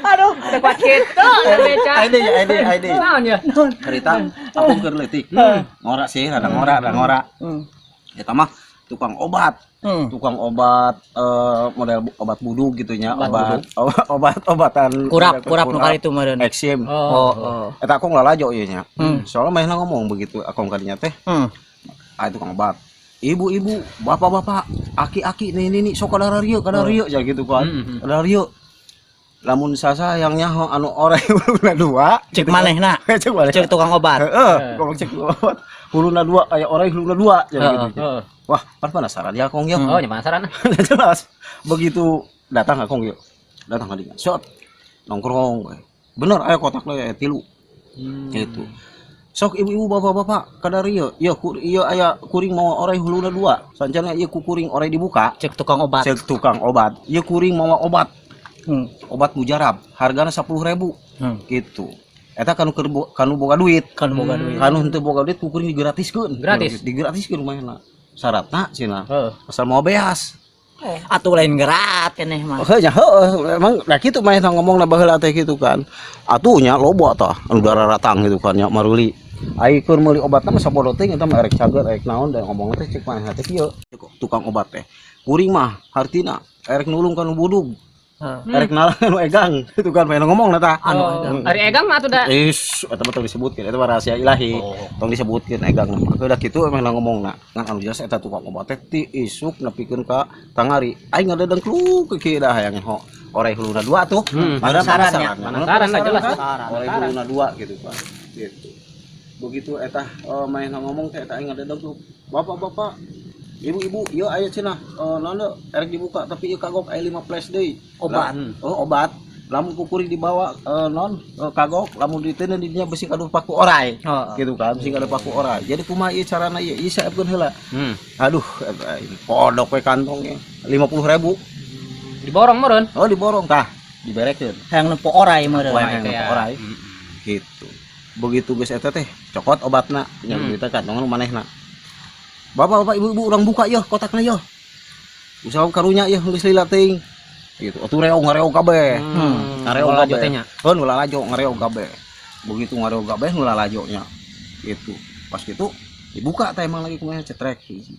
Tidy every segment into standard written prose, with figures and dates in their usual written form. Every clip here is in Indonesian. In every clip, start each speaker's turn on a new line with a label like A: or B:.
A: Aduh, kuat gitu.
B: Ide.
A: Naon ya?
B: Cerita aku keur leutik. Ngorak sih, rada ngorak. Eta mah tukang obat. Tukang obat model obat budug gitu nya, obat-obatan
C: kurap nu kali itu meureun.
B: eksim.
C: Oh.
B: Eta aku nglalajo ieu nya. Soalnya mainna ngomong begitu akong kadinya teh. Tukang obat. Ibu-ibu, bapak-bapak, aki-aki nih sok kada rieu ja gitu kan. Kada rieu. Lamun sasayangnya anu oreh huluna dua
C: Cek manehna. Cek tukang obat.
B: Ngomong cek obat. Huluna dua aya oreh huluna dua jadi gitu. Wah, pan penasaran ya akong ya.
A: Oh, nya penasaran.
B: Jelas. Begitu datang akong yuk. Datang ka dinya. Shot. Nongkrong we. Bener aya kotak le 3. Gitu. Sok ibu-ibu bapak-bapak kada rieu. Ieu aya kuring mau oreh huluna dua. Sancana ieu ku kuring oreh dibuka.
C: Cek tukang obat.
B: Cek tukang obat. Ieu kuring mau obat. Obat mujarab hargana 10.000 gitu. Eta kanu boga duit, kanu henteu boga duit kuring digratiskeun. Digratiskeun rumahna. Syaratna cenah. Asal mau beas.
C: Atuh lain gerat keneh mah.
B: Emang da kitu mah ngomongna baheula teh gitu kan. Atuhnya loba tah anu dararatang gitu kan nya maruli. Ai keur meuli obatna mah sabodo teh eta mah erek cager erek naon da ngomongna teh cek maneh teh kieu tukang obat teh. Kuring mah hartina erek nulung kanu budug. Erek nalar anu egang itu kan pengen ngomong nata
A: Ari egang mah atuh da.
B: Eta betul disebutkeun eta rahasia ilahi. Tong disebutkeun egang mah. Udah kitu emang ngomongna. Ngan anu jelas eta tukang obat teh ti isuk nepikeun ka tangari. Aing ngadedeng kluk ke kieu dah hayang ho. Oreh huluna 2 tuh.
A: Penasaran lah jelas.
B: Oreh huluna 2 gitu kan. Gitu. Begitu eta main ngomong teh eta aing ngadedeng kluk. Bapak-bapak ibu-ibu, ieu aya cenah naon erek dibuka tapi ieu kagok aya 5 flash deui.
C: Obat.
B: Obat. Lamun kukuring dibawa kagok, lamun diteuneun di dinya besi kaduh paku orai. Gitu kan, besi kaduh paku orai. Jadi kumaha ieu carana ieu? Ieu saepkeun heula. Aduh, ini podok we kantongnya 50.000.
A: Diborong meureun.
B: Oh, diborong tah, diberekeun.
C: Hayang nempo orai meureun.
B: Hayang nempo orai. Gitu. Begitu geus eta teh, cokot obatna nya kita kantongan manehna. Bapak-bapak ibu-ibu urang buka yeuh kotakna yeuh. Usaha karunya yeuh geus lila teuing. Gitu. Atuh ngareog kabeh. Ngareog kabeh. Heun ulah lajo ngareog kabeh. Begitu ngareog kabeh ulah lajonya. Gitu. Pas gitu dibuka teh emang lagi kumaha cetrek hiji.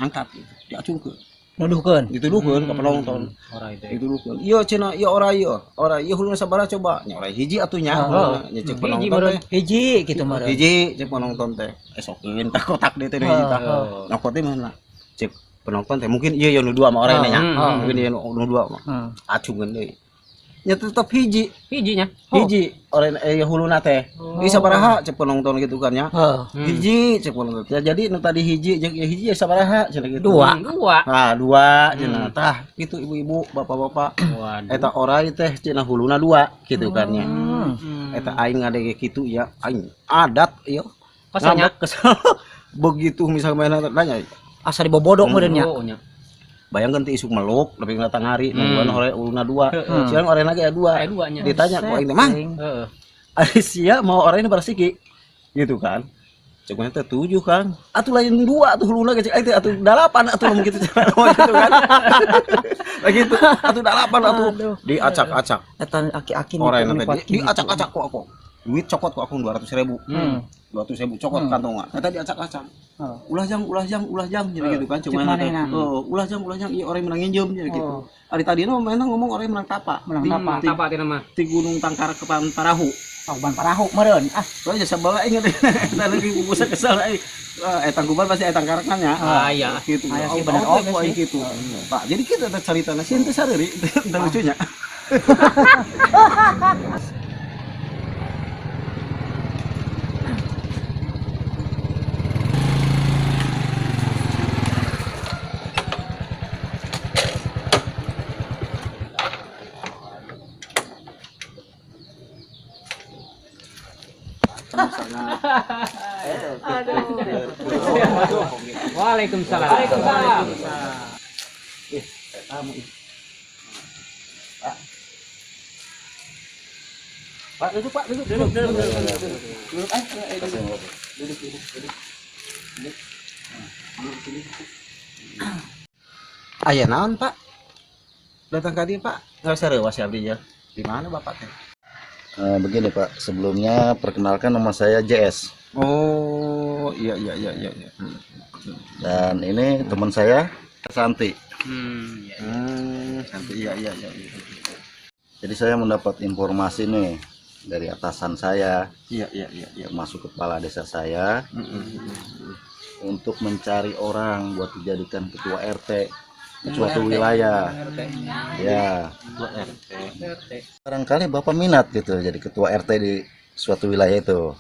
B: Angkat gitu, diacungkeun.
C: Nuduhkeun.
B: Dituduhkeun ka penonton.
A: Ora itu.
B: Dituduhkeun. Ieu cenah ieu ora ieu. Ora ieu huluna sabaraha coba? Nya ora hiji atuh nya. Nya cek penonton teh.
C: Hiji gitu meureun.
B: Hiji cek penonton teh. Esokeun ka kotak deui teh hiji tah. Nyokot teh mana? Cek penonton teh mungkin ieu nu dua mah orangnya nya. Mungkin ieu nu dua mah. Acungkeun deui. Nya tetep
A: Hijinya.
B: Hiji orang huluna teh. Ieu sabaraha cek penonton gitu kan nya. Hiji cek penonton. Jadi nu tadi hiji jeung ieu hiji sabaraha cenah gitu.
C: Dua.
B: Nah, 2 cenah. Tah kitu ibu-ibu, bapak-bapak. Eta orai teh cenah huluna 2 gitu kan nya. Eta aing ngadege kitu ya aing adat ieu.
A: Kesel.
B: Begitu misalnya nanya
C: Asa dibobodok meureun nya.
B: Bayangkeun teh isuk meluk tapi datang hari nungguan ore uluna 2. Siang ore lagi aya 2. Ditanya ku aing teh, "Mang, ari sia mau ore ini barasiki?" Gitu kan. Cek mah teh 7 Kang. Atuh lain 2 atuh huluna ge cek aing teh atuh 8 atuh mun kitu cara gitu kan. Begitu atuh 8 atuh diacak-acak.
C: Eta aki-aki
B: Ore teh diacak-acak ku aku. Duit cokot ku aku 200.000. 200.000 cokot kantongan. Eta diacak-acak. Ulah jang jadi gitu kan cuma ulah jang ieu orang menang nginjem jadi gitu. Ari tadina mainan ngomong orang menang tapa
A: Tapa teh mah.
B: Di Gunung Tangkar ke Parahu.
C: Oh, Ban Parahu meureun.
B: Soalnya jasa bawa inget dan lagi bungkusnya kesel tangguban pasti tangkaran kan ya.
A: Iya.
B: Gitu.
C: Aya sih bener oge sih
B: gitu. Pak, jadi kita ada caritana sih teh sareuri teu lucunya.
A: Waalaikumsalam. Waalaikumsalam.
B: Pak, duduk Pak, duduk. Aya naon Pak? Datang ke dia Pak. Nggak usah rewas ya abdi ya. Di mana Bapak teh?
D: Begini Pak, sebelumnya perkenalkan nama saya JS
B: Oh, iya.
D: dan ini teman saya Santi.
B: Santai, iya.
D: Jadi saya mendapat informasi nih dari atasan saya,
B: Iya.
D: masuk kepala desa saya untuk mencari orang buat dijadikan ketua RT di suatu wilayah. Ya,
B: Ketua RT.
D: barangkali Bapak minat gitu jadi ketua RT di suatu wilayah itu.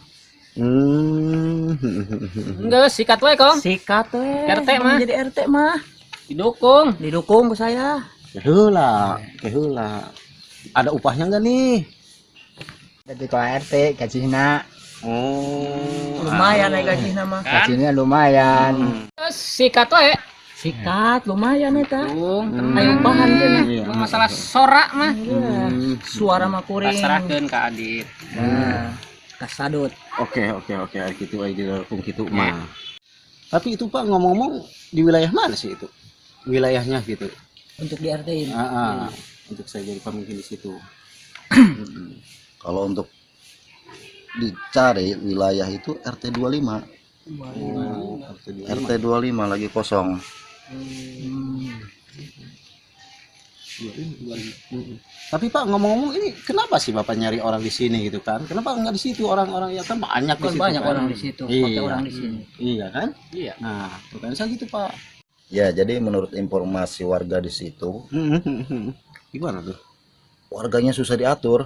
A: Enggak, sikat we, Kong.
C: Sikat weh.
A: RT mah.
C: Jadi RT mah.
A: Didukung.
C: Didukung ke saya.
B: Keheula. Ada upahnya enggak nih?
C: Jadi ketua RT gajinya
B: Oh,
C: lumayan ya gajinya mah.
A: Kan?
C: Gajinya lumayan.
A: Sikat we.
C: Sikat lumayan eta.
A: Dukung.
C: Ayo bahan cenah.
B: Iya.
A: Masalah sorak mah.
C: Suara mah kuring.
A: Pasrahkeun ka Adit.
C: Nah, kasadut.
B: Oke, gitu aja didukung gitu mah. Tapi itu Pak ngomong-ngomong di wilayah mana sih itu? Wilayahnya gitu.
C: Untuk di RT ini.
B: Untuk saya jadi pemimpin di situ.
D: Kalau untuk dicari wilayah itu RT 25.
B: Oh,
D: RT 25 lagi kosong.
B: Tapi Pak ngomong-ngomong ini kenapa sih Bapak nyari orang di sini gitu kan? Kenapa nggak di situ orang-orang ya kan banyak di
C: Kan
B: situ
C: banyak
B: kan?
C: orang di situ,
B: Iya.
C: pakai orang di sini.
B: Iya kan?
A: Iya.
B: Nah, bukan saya gitu Pak.
D: Ya, jadi menurut informasi warga di situ,
B: Gimana tuh?
D: warganya susah diatur.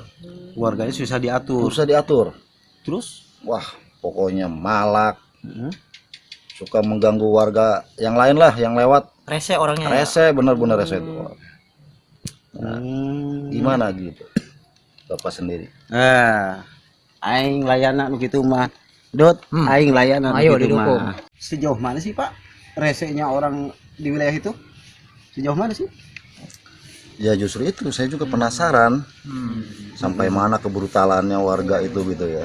B: Warganya susah diatur.
D: Susah diatur.
B: Terus?
D: Wah, pokoknya malak, suka mengganggu warga yang lain lah, yang lewat.
C: Rese orangnya. Ya.
D: Rese, bener-bener rese itu. Gimana gitu? Bapak sendiri.
B: Aing layanan nu kitu mah. Dot, aing layanan nu
C: Ayo,
B: kitu
C: didukung.
B: mah. Sejauh mana sih Pak resenya orang di wilayah itu? Sejauh mana sih?
D: Ya justru itu saya juga penasaran sampai mana kebrutalannya warga itu gitu ya.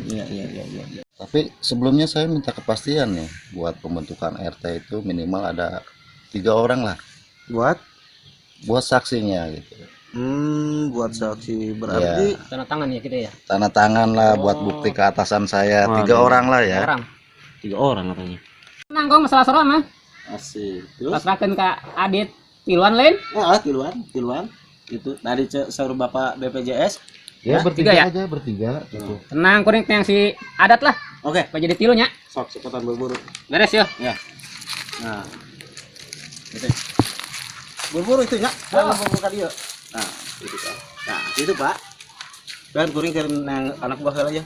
B: Iya.
D: Tapi sebelumnya saya minta kepastian nih buat pembentukan RT itu minimal ada 3 orang lah buat saksinya gitu.
B: Buat saksi berarti
A: Tanda tangan ya kita ya.
D: Tanda tangan lah buat bukti ke atasan saya. 3 orang lah ya.
A: Orang.
B: 3 orang katanya.
A: Tenang Kong, masalah sorak mah.
B: Asik. Terus?
A: Pasrahkeun ka Adit. Tiluan lain.
B: Tiluan. Itu tadi suruh Bapak BPJS.
D: Ya,
A: bertiga ya?
D: aja, bertiga gitu.
A: Tenang kuring yang si Adat lah.
B: Oke,
A: Apa jadi tilunya?
B: sok cepetan buru-buru.
A: Beres ya.
B: Nah. Gitu. Buru-buru itu nya. Buru-buru ka dieu. Nah, itu Pak. Nah, itu Pak. Dan kuring ke anak buah heula ya.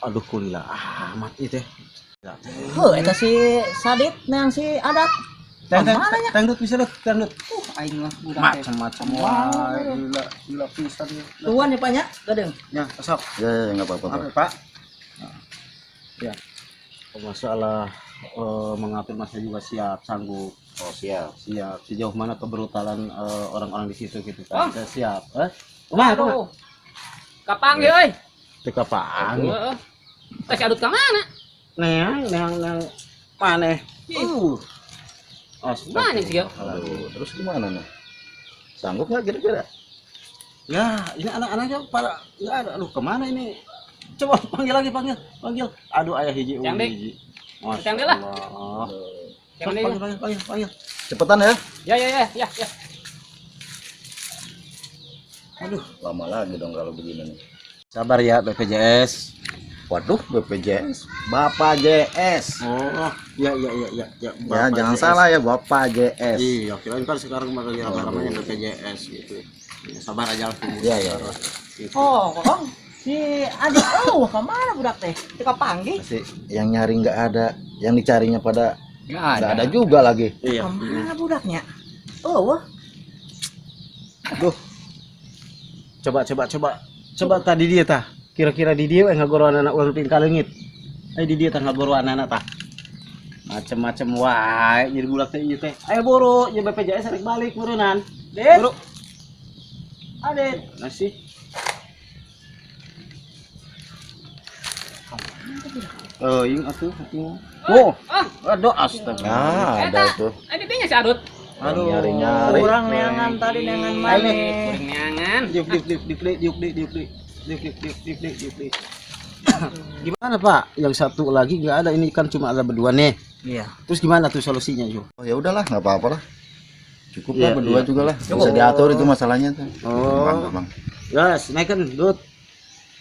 B: Aduh kulilah amat itu.
C: Eta si Sadit yang si Adat.
B: Tangdut bisa deh, tangdut.
C: Aing mah budak teh.
B: Macam-macam wae. Gila pisan ya.
C: Tuan ya Pak nya, gadeng.
B: Ya, sok.
D: Ya, nggak apa-apa. Pak.
B: Apa Pak? Ya. Masalah mengatur masa juga siap, sanggup.
D: Oh, siap.
B: Siap. Sejauh mana kebrutalan orang-orang di situ gitu
A: Oh.
B: kan. Saya siap.
A: Aduh. Kapang ge euy.
B: Teka Pak.
A: Heeh. Si Adut ka mana?
B: Neng maneh.
A: Mana sih ya?
D: Aduh, terus gimana nih? Sanggup nggak kira-kira?
B: Ya, ini anak-anaknya pada nggak ada. Aduh, kemana ini? Coba panggil lagi, panggil. Aduh, ayah hiji,
A: Yang dek.
B: hiji.
A: Yang dek lah.
B: Allah.
A: Yang
B: Sok,
A: dek.
B: panggil.
D: Cepetan ya.
A: Ya.
B: Aduh,
D: Lama lagi dong kalau begini nih.
B: sabar ya BPJS.
D: Waduh, BPJS. Bapak JS.
B: Oh, ya.
D: Ya,
B: Bapak
D: jangan
B: JS.
D: salah ya, Bapak JS.
B: Iya, kirain kan sekarang lagi ramai-ramainya BPJS gitu. Ya, sabar aja lah.
D: Iya.
B: Gitu.
C: Oh, Kong. Si Adit kemana budak teh? Teka panggil.
D: Pasti yang nyari nggak ada, yang dicarinya pada
A: Enggak
D: nggak ada juga lagi.
B: Iya.
C: Kemana budaknya? Oh,
B: Aduh. Coba tadi dia tah. kira-kira di dia ngagoro anak uang tin kalengit. Di dia tah ngagoro anak tah. Macem-macem wae jadi bulak teh ieu teh. Ayo buru, nya BPJS rek balik murunan.
C: Dit.
B: Buru.
C: Adit.
B: Nasi. Oh, yung atuh. Oh, aduh astaga.
D: Nah, ada itu.
A: Ada dia si Adut.
B: Aduh,
D: Nyari-nyari.
C: Kurang neangan tadi neangan mana?
A: Kuring neangan.
B: Diuk. Gimana Pak? Yang satu lagi nggak ada, ini kan cuma ada berdua nih.
C: Iya.
B: Terus gimana tuh solusinya Yo?
D: Oh ya udahlah, nggak apa-apa lah. Cukup
B: Iya,
D: lah berdua
B: iya.
D: juga lah. Bisa diatur itu masalahnya tuh.
B: Oh.
D: Gampang.
B: Gas, naikkan, Dut.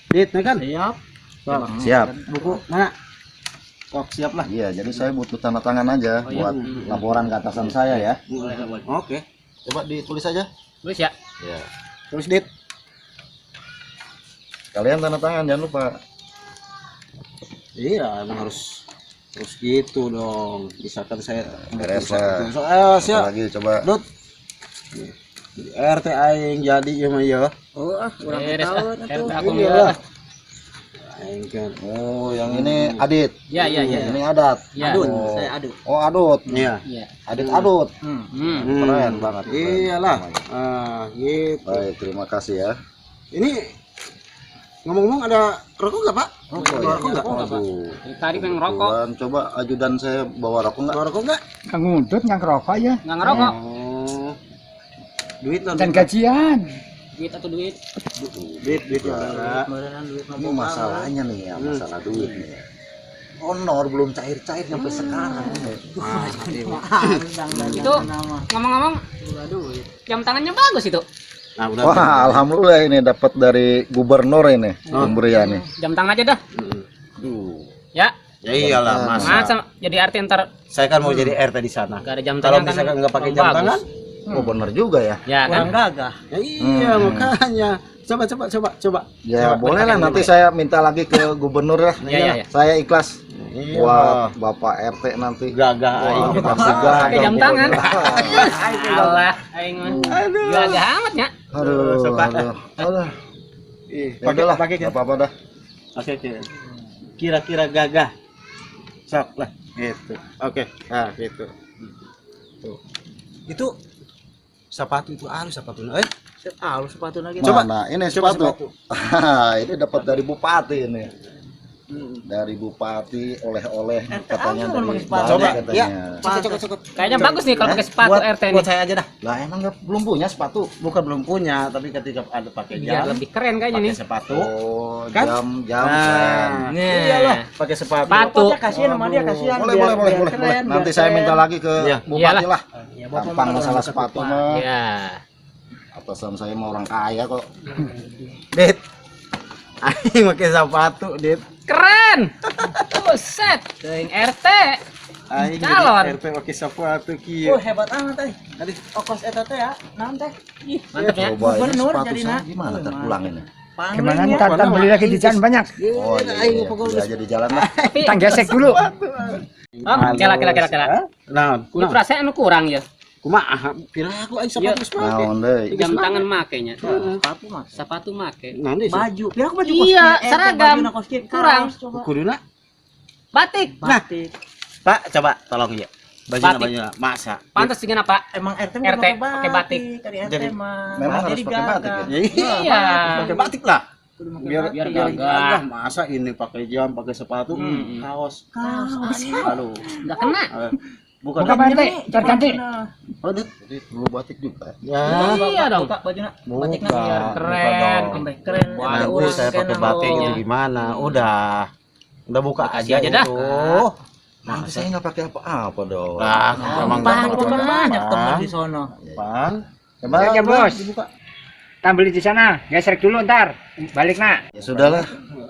B: Dit, naikkan.
C: Siap.
D: Siap.
B: Buku mana? Kok siap lah.
D: Iya, jadi saya butuh tanda tangan aja buat laporan ke atasan saya ya.
B: Oke.
D: Coba ditulis aja.
A: Terus ya.
D: Ya.
B: Terus Dit.
D: Kalian tanda tangan jangan lupa.
B: Iya, emang harus gitu dong. Misalkan saya
D: Beres lah.
B: Siap.
D: Lagi coba.
B: Dut. RT aing jadi ya mah ya.
C: Oh, kurang
A: Beres
C: tahu
A: ah.
C: tuh.
A: Aku
B: Iya.
A: enggak.
B: Aing kan.
D: Oh, yang ini Adit.
A: Ya.
D: Ini Adat.
A: Ya.
C: Adut,
D: Oh.
C: saya adut.
D: Oh, Adut.
B: Iya.
A: Iya.
D: Adit Adut. Keren banget.
B: Iyalah. Gitu.
D: Baik, terima kasih ya.
B: Ini ngomong-ngomong ada rokok nggak Pak?
D: Rokok
B: Ada
D: ya?
B: rokok nggak?
D: Aduh.
A: Tadi pengen ngerokok.
D: Kebetulan, coba ajudan saya bawa rokok nggak?
B: Ada rokok nggak?
E: Kang Untut nggak ngerokok ya
A: Enggak ngerokok.
B: Oh. Duit lah.
E: dan gajian.
A: Duit atau duit?
B: Duit ya.
C: Beneran duit
D: Ini masalahnya nih ya, masalah duit nih. Honor belum cair-cair sampai sekarang.
A: Itu ngomong-ngomong jam tangannya bagus itu.
B: Nah, udah.
D: Wah, alhamdulillah ini dapat dari gubernur ini pemberian nih.
A: Jam tangan aja dah.
B: Duh.
A: Ya.
B: Ya iyalah, Mas.
A: Masa jadi arti ntar
B: Saya kan mau jadi RT di sana.
A: gak ada jam
B: Kalau
A: tangan
B: misalkan
A: kan
B: nggak pakai jam
A: bagus.
B: tangan,
D: Oh, bener juga ya.
A: Ya
C: kurang
A: kan?
C: gagah.
B: ya iya makanya. Coba.
D: Ya boleh lah, nanti saya minta lagi ke gubernur lah.
A: Ya.
D: Saya ikhlas.
B: Iya.
D: Wah, Bapak RT nanti.
B: Gagah aing.
D: Wah, pasti gagah.
A: Pakai jam tangan. Allah, aing mah.
B: Aduh.
A: Gagah amat ya.
D: Aduh. Ya udahlah, nggak apa-apa dah.
B: Oke. Kira-kira gagah. Sok lah, gitu. Oke. Nah, gitu. Tuh. Itu sepatu itu harus sepatu.
C: Saya tahu sepatu lagi.
B: Coba.
D: Mana? Ini
B: Coba
D: sepatu. Ini dapat dari bupati ini. Dari bupati oleh-oleh katanya
C: mau
D: dari
C: pakai sepatu.
B: Coba,
D: katanya.
B: ya. Cokot.
A: Kayaknya bagus nih kalau pakai sepatu RT nih.
B: Buat saya aja dah.
D: Lah emang belum punya sepatu.
B: Bukan belum punya, tapi ketika ada pakai
A: Biar
B: jam,
A: lebih keren kayaknya
B: pakai
A: nih.
B: sepatu.
D: Oh,
B: Kan?
D: jam keren.
B: Nah,
A: Nah.
B: iyalah, pakai sepatu.
A: Sepatu.
C: Pokoknya kasihan sama dia, kasihan.
D: Boleh.
C: Keren,
D: Nanti
C: biar
D: saya
C: keren.
D: minta lagi ke
B: Iya.
D: bupati
A: Iyalah.
D: lah.
C: Ya, Bapak
D: Gampang
C: mah
D: masalah
C: kalau
D: sepatu
C: Bapak.
D: mah.
A: Ya.
D: Atasan saya mah orang kaya kok.
B: Dit. Aing pakai sepatu, Dit.
A: Keren. Buset, teuing RT.
B: Aing
A: Calon.
B: jadi RT pakai sepatu
C: Oh,
B: kieu.
C: hebat amat teh. Ongkos eta teh ya. Naon teh? Ih,
A: Mantap ya.
D: Coba ini
C: Gubernur
D: sepatu
C: jadina.
D: saya gimana terpulang ini?
C: Pangling
E: Gimana
C: ya.
E: ntar beli lagi di jalan banyak.
D: Oh iya, beli aja di jalan lah.
E: Tang gesek dulu.
A: Oh, kela.
B: Nah,
A: Ini perasaan anu kurang ya.
B: kumaha? Kira aku aing sepatu geus make.
D: Naon deui?
A: Jam tangan makainya.
C: Sepatu mah.
A: Sepatu make.
B: Nanti
C: Baju. Biar aku baju
A: Iya,
C: koskin,
A: seragam.
C: baju koskin,
A: Kurang.
C: kaos, coba.
B: kuduna.
A: Batik.
C: Batik.
B: Pak, coba tolong ya.
A: Batik.
B: Bajunya masa.
A: Pantas dengan apa?
C: Emang RT
A: RT pakai batik.
C: Tadi RT
B: Jadi,
C: mah.
D: memang
C: Jadi
D: harus pakai batik
C: gagah.
B: Ya
A: Iya.
B: pakai batik lah. Biar
A: Biar
B: biar
A: gagah.
B: gagah. Masa ini pakai jam, pakai sepatu, kaos.
C: Kaos.
B: Aduh.
A: Enggak kena.
B: Bukan.
E: Buka Pak RT, cari ganti.
B: Oh, Dit.
D: Jadi dulu batik juga.
B: Ya.
A: Iya dong.
C: Buka bajunya.
B: Bukan.
C: Batiknya
A: Biar
B: Bukan
A: keren.
B: dong.
C: sampai keren.
A: Wah,
C: Ada
B: Nanti
C: orang
B: saya pakai
C: kena
B: batik
C: bawa.
B: itu gimana? Udah buka
A: Kasih
B: aja
A: aja dah.
B: itu.
D: Nanti saya nggak pakai apa-apa dong.
B: Lah, emang
C: Gampang,
B: nggak
C: itu kan
B: apa-apa.
C: banyak temen di sono.
B: Bang.
E: Ya, Bos.
B: Dibuka.
E: Tang beli di sana. Gesek dulu ntar. Balik nak.
D: Ya sudahlah,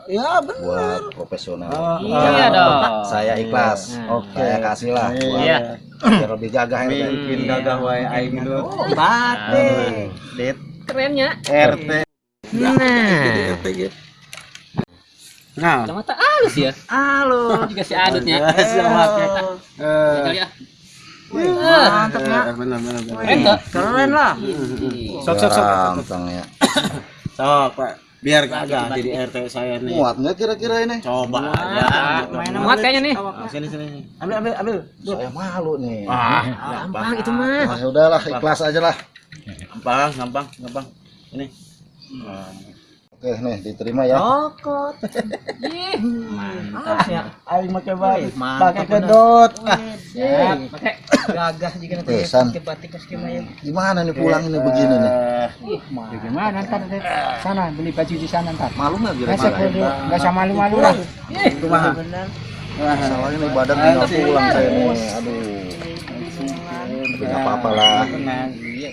B: Ya, benar.
D: buat profesional.
A: Iya dong.
D: Saya ikhlas.
B: Oke.
D: Saya kasih lah. buat
A: Iya.
D: Biar lebih gagah ini.
B: Bikin gagah wae aing dulu.
C: Oh, batik.
B: Dit
A: Kerennya.
B: RT.
A: Nah.
B: Nah,
A: Udah mata halus ya.
C: Halo.
A: Juga si adutnya.
B: sama
A: Kali ya.
C: Mantap ya.
B: benar.
A: Keren tuh.
C: Keren lah.
B: Sok.
D: Ganteng ya.
B: Sok, Pak. Biar kagak jadi RT saya nih.
D: Muat nggak kira-kira ini?
B: Coba aja.
A: Muat kayaknya nih.
B: Sini. Ambil.
D: Saya malu nih.
A: Gampang itu mah.
D: Nah, ya udahlah, ikhlas aja lah.
B: Gampang. Ini.
D: Oke, nih diterima ya.
C: Cokot.
A: Mantap.
C: Ya, aing make baik.
A: Mantap,
C: Pakai kedot.
A: Siap, pakai.
C: Gagah juga nanti
D: Oke, San.
C: pakai batik ke skema ya.
D: Gimana nih pulang ini begini nih?
E: Ya, gimana ntar deh. Sana beli baju di sana ntar.
D: Malu nggak
E: Nggak
D: kira-kira?
E: nggak usah malu-malu lah.
B: Itu mah.
C: Benar.
D: Masalahnya nih badan tinggal pulang saya nih. Aduh. Tapi nggak apa-apa lah.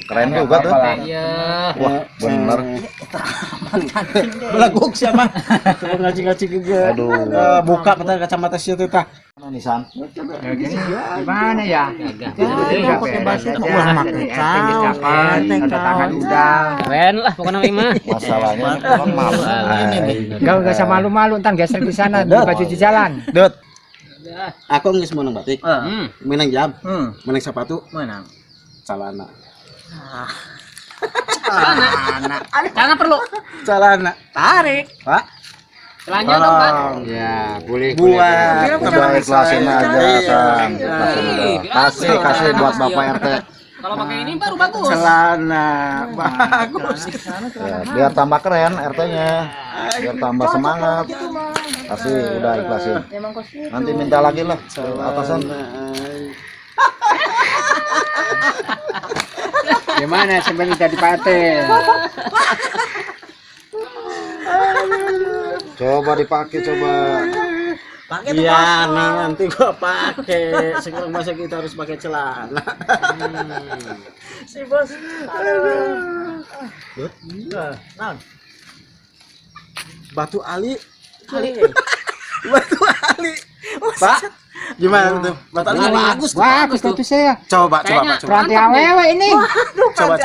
D: Keren juga tuh.
A: Iya.
D: Wah, bener.
B: Belaguk siapa? Coba ngaji-ngaji juga.
D: Aduh.
B: Buka peta kacamata situ tah.
D: Mana nih San?
E: Ya, gini, gimana ya?
C: Gagah pakai bahasa
E: Ulama ada tangan udah.
A: Keren lah pokoknya mah.
D: Masalahnya orang malu.
E: Gak usah malu-malu ntar geser di sana beli baju di jalan.
B: Dot. Aku geus menang batik. Menang jam.
C: Hmm.
B: Menang sepatu.
C: Menang.
B: Celana.
A: Jangan perlu.
B: Celana.
C: Tarik.
B: Pak.
A: Celananya dong, Pak.
E: Ya, boleh.
B: Buat
D: Udah ikhlasin aja San. Kasih buat Bapak RT.
A: Kalau pakai ini baru bagus.
B: celana. Bagus.
D: Ya, biar tambah keren RT-nya. Biar tambah semangat. Kasih udah ikhlasin. Nanti minta lagi lah ke atasan.
E: Gimana sebenarnya jadi Pak RT?
D: Coba dipakai coba.
C: Pakai
B: Iya nih nanti gua pakai. Sekarang masa kita harus pakai celana.
C: si bos. Nah,
B: Batu Ali.
C: Ali.
B: Batu Ali. Pak, gimana tuh? Batu Ali bagus.
E: Bagus tuh saya.
B: Coba.
E: Peranti awewe ini.
B: Coba.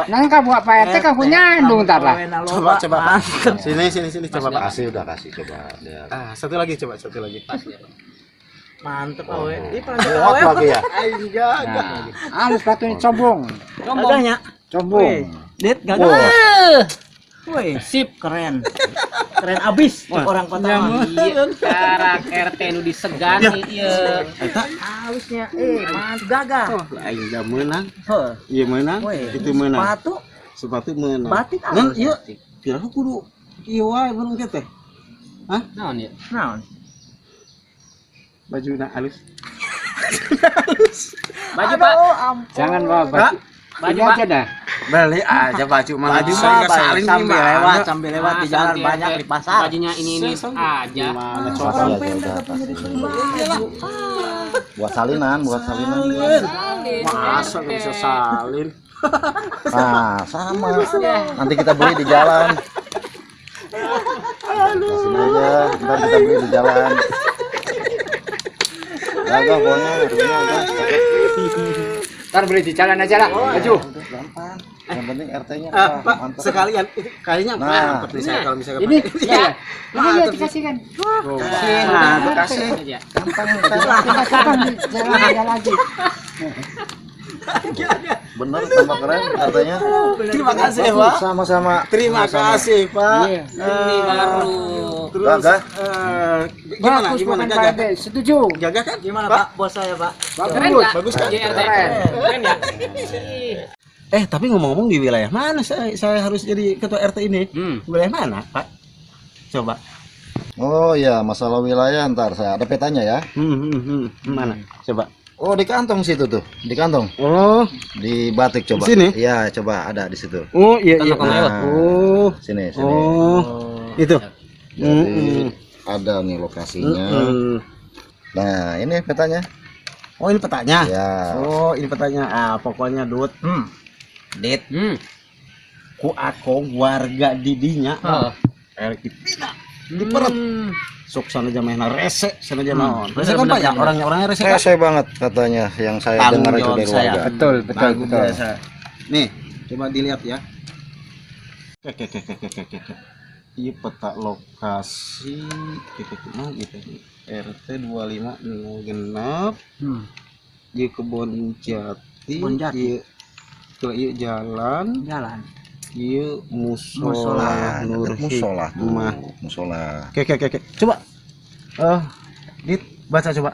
E: Nanti kan buat Pak RT kan punya nyandung ntar lah.
B: Coba, Pak. Sini, coba, Pak.
D: Kasih udah kasih coba. Lihat.
B: Satu lagi.
C: Mantep awe. Ini
D: Muat lagi ya.
E: Nah, halus batu ini combong.
C: Gagahnya.
E: Combong.
C: Dit
D: Wah.
C: gagah. Woi, sip keren. Keren abis cek orang kota mah.
A: Iya, karak RT nu disegani ieu.
C: Halusnya mantap gagah.
B: Aing udah menang.
C: Heuh.
B: Iya menang.
C: Woi,
B: Itu menang.
C: sepatu
B: Sepatu menang.
C: batik
B: Nan,
C: halus.
B: ieu kira kudu ieu wae burung teh.
A: Naon ya?
C: Naon?
B: Bajuna halus.
A: Baju, Pak.
E: Jangan bawa baju.
A: Baju,
E: Ini
A: Pak.
E: aja dah.
B: Beli aja baju mah.
C: Baju
B: Saya
C: mah
B: nggak saling
C: sambil
B: gimana.
C: lewat di jalan
A: Masa
C: banyak
A: RT
C: di pasar.
A: Bajunya ini aja.
B: Gimana
D: Coba
B: coba.
D: ya, udah kasih. Buat salinan.
B: Masa nggak bisa salin?
D: Nah, sama. Nanti kita beli di jalan. Kasih aja, ntar kita beli di jalan. Gagah pokoknya, harganya udah.
E: Ntar beli di jalan aja lah baju.
D: Gampang. Yang penting RT-nya
B: Pak,
D: mantap.
B: sekalian kayaknya
D: Nah.
B: mantap nih saya kalau misalkan
E: Ini
B: pakai.
E: ya. Ini ya dikasihkan.
B: Nah, tuh kasih.
A: Aja.
D: Gampang.
E: Dikasihkan di jalan aja lagi.
D: Bener, tambah keren RT-nya.
B: Terima kasih, Pak.
D: Sama-sama.
B: Terima kasih, Pak.
E: Iya.
A: Ini baru.
B: Terus
D: Gagah.
B: gimana
E: Bagus bukan Pak
B: gagah?
E: RT. Setuju.
B: Gagah kan?
C: Gimana Pak? Bos saya Pak.
A: Keren
E: Bagus.
A: enggak?
B: Bagus kan?
A: JRT.
E: Keren.
A: Keren ya?
B: Tapi ngomong-ngomong di wilayah mana saya harus jadi ketua RT ini? Wilayah mana, Pak? Coba.
D: Oh iya, masalah wilayah ntar saya ada petanya ya.
B: Mana? Coba.
D: Oh di kantong situ tuh, di kantong,
B: Oh,
D: di batik coba.
B: Di sini?
D: Iya, coba ada di situ.
B: oh iya iya.
D: Nah,
B: Oh,
D: sini.
B: oh, itu.
D: Jadi ada nih lokasinya. Nah ini petanya.
B: Oh ini petanya.
D: Ya.
B: Oh ini petanya. Pokoknya Dut. Dit. Ku aku warga didinya. Erek dipina. Diperet. Sok sana jamahna rese, sana naon. Rese kan Pak ya, orangnya rese kan.
D: Rese banget katanya yang saya
B: Tanggung
D: dengar itu
B: jawab
D: dari
B: saya.
D: warga.
E: Betul.
B: Biasa. Nih, coba dilihat ya. Ini peta lokasi nah gitu. RT 25 genap. Di Kebon Jati.
C: Kebon Jati.
B: Ieu jalan. Iya
C: Musola.
B: musola Nur
D: Musola tuh.
B: Hikmah.
D: Musola.
B: Oke. Coba. Dit baca coba.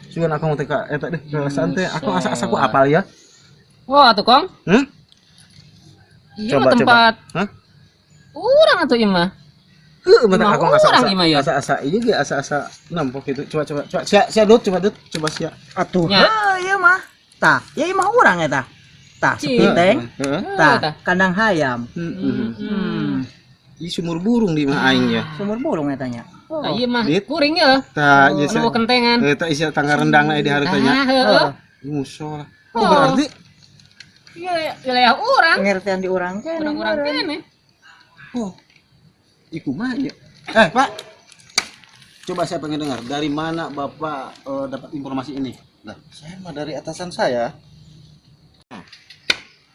B: Sugan aku mau teka eta deh santai. Aku asa-asa ku apal ya.
A: Wah, tuh Kong. Iya
B: Coba,
A: tempat.
B: Hah?
A: Urang atuh ieu mah.
B: Mata
A: Imah
B: aku
A: orang imah ya?
B: asa-asa iya ge asa-asa nampok gitu. Coba. Sia Dut, coba sia.
C: Atuh.
A: Ya.
C: Ieu mah. Tah, ya mah urang eta. Tah,
A: Cing.
C: sepiteng.
B: Heeh.
C: Tah,
A: tah.
C: kandang hayam.
B: Ih sumur burung di mah aing ya.
C: Sumur burung etanya.
A: Nah, ieu mah
B: Dit.
A: kuring ya.
B: Tah ieu
A: Anu kentengan.
B: eta isi tangga rendang di hareutenya.
A: Heeh.
B: Musola.
A: Oh.
B: Berarti
A: Iya, wilayah urang.
C: Pengertian di urang teh.
A: Urang-urang kene.
B: iku mah ya. Pak. Coba saya pengen dengar dari mana Bapak dapat informasi ini?
D: Nah, saya mah dari atasan saya.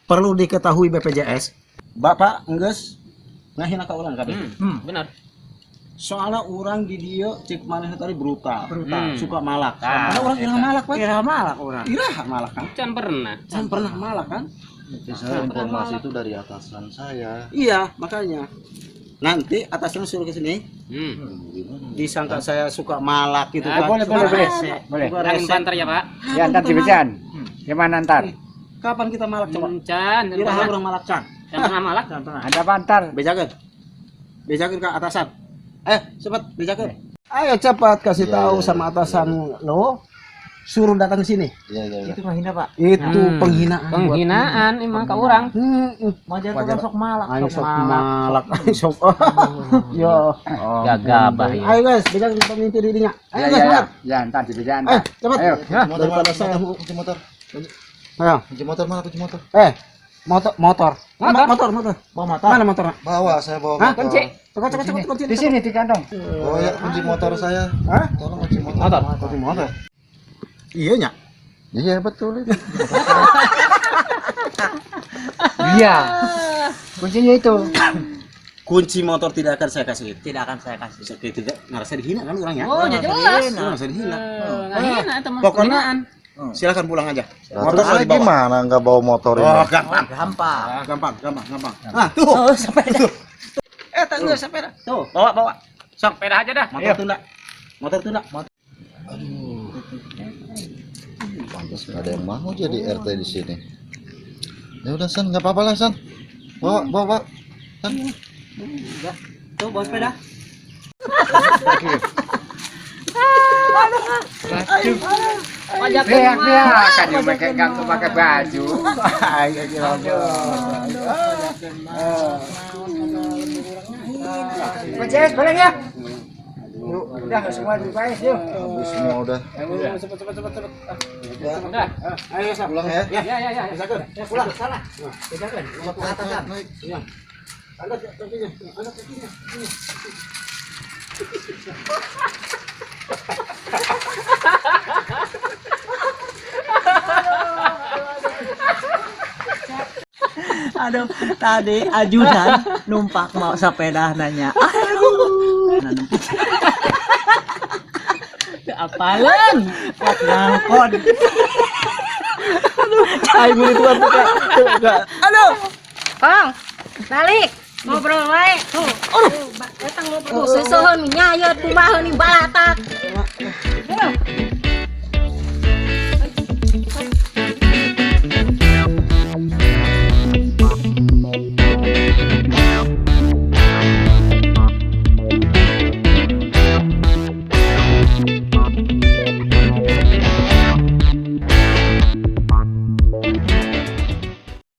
B: Perlu diketahui BPJS, Bapak enggeus ngahina ka urang kabeh.
A: Benar.
B: Soalnya orang di dia cek manehna tadi brutal. Suka malak.
A: Ah,
B: Ada orang yang malak, Pak.
C: Kira malak urang.
B: Iraha malak kan?
A: Can pernah.
B: Can pernah malak kan?
D: Saya informasi itu dari atasan saya.
B: Iya, makanya. Nanti atasnya suruh ke sini, disangka saya suka malak gitu kan.
E: Boleh.
B: Suka
E: Boleh.
B: suka
A: Kami
B: rese.
A: bantar ya, Pak.
E: Ya, ntar dibicarakan. Gimana ntar?
B: Kapan kita malak coba?
A: Can
B: Iraha orang malak can.
A: pernah malak.
E: Ada bantar.
B: Bejakeun. Bejakeun ke atasan. Cepat bejakeun. Ayo cepat kasih tahu sama atasan lo. Suruh datang ke sini.
D: Iya.
C: Itu ngahina, Pak.
B: Itu penghinaan.
A: Penghinaan emang ka urang.
C: Mau jadi sok malak,
B: Ayo sok malak. Sok. Yo.
A: Gagabah ya.
B: Ayo guys, bejakeun pemimpin dirinya. Ayo
E: Ya,
B: guys,
E: ya,
B: cepat.
E: ya, ntar dibicarakan.
B: Eh, cepat.
E: Ayo.
B: Daripada saya
D: kunci motor.
B: Ayo.
D: Kunci motor mana kunci motor?
B: Motor.
C: Bawa motor.
B: Mana motor?
D: Bawa, saya bawa
B: Hah?
D: motor.
A: Kunci.
B: Cepat kunci.
E: Di sini di kantong.
D: Oh ya, kunci motor saya.
B: Hah?
D: Tolong kunci motor.
B: Motor. Iya nya.
D: Iya, betul itu.
E: Iya. Kuncinya itu.
B: Kunci motor tidak akan saya kasih.
C: Tidak akan saya kasih.
B: Saya tidak ngerasa dihina kan orangnya.
A: Oh, ya jelas.
B: Ngerasa dihina.
A: Ngahina eta mah.
B: Pokoknya
A: Penghinaan.
B: silakan pulang aja.
D: Motor saya gimana nggak bawa motor ini?
B: Gampang.
C: Gampang.
B: Gampang. Nah, tuh.
C: Sepeda.
B: Tangga sepeda. Tuh, bawa.
A: Sok sepeda aja dah.
B: Motor tunda.
D: Pantas nggak ada yang mau jadi RT di sini. Ya udah San, nggak apa-apa lah San. Bawa. San.
C: Tuh, bawa sepeda.
A: Pajak
E: Teriak-teriak kan dia pakai nggak pakai baju. Paces, balik ya. Udah semua dibayar yuk.
D: Habis semua udah.
A: Udah.
B: Ayo, Sa.
D: Pulang ya.
A: Ya.
B: Pulang sana. Bejakeun. Ke atasan. Iya. Angkat kakinya.
C: Aduh, tadi ajudan numpak mau sepeda nanya.
A: Keapalan.
C: Ngangkon.
B: Ai mun itu enggak. Aduh.
F: Kong, balik. Ngobrol wae. Tuh. Datang ngobrol. Susuhun nyayot kumaha ni balatak.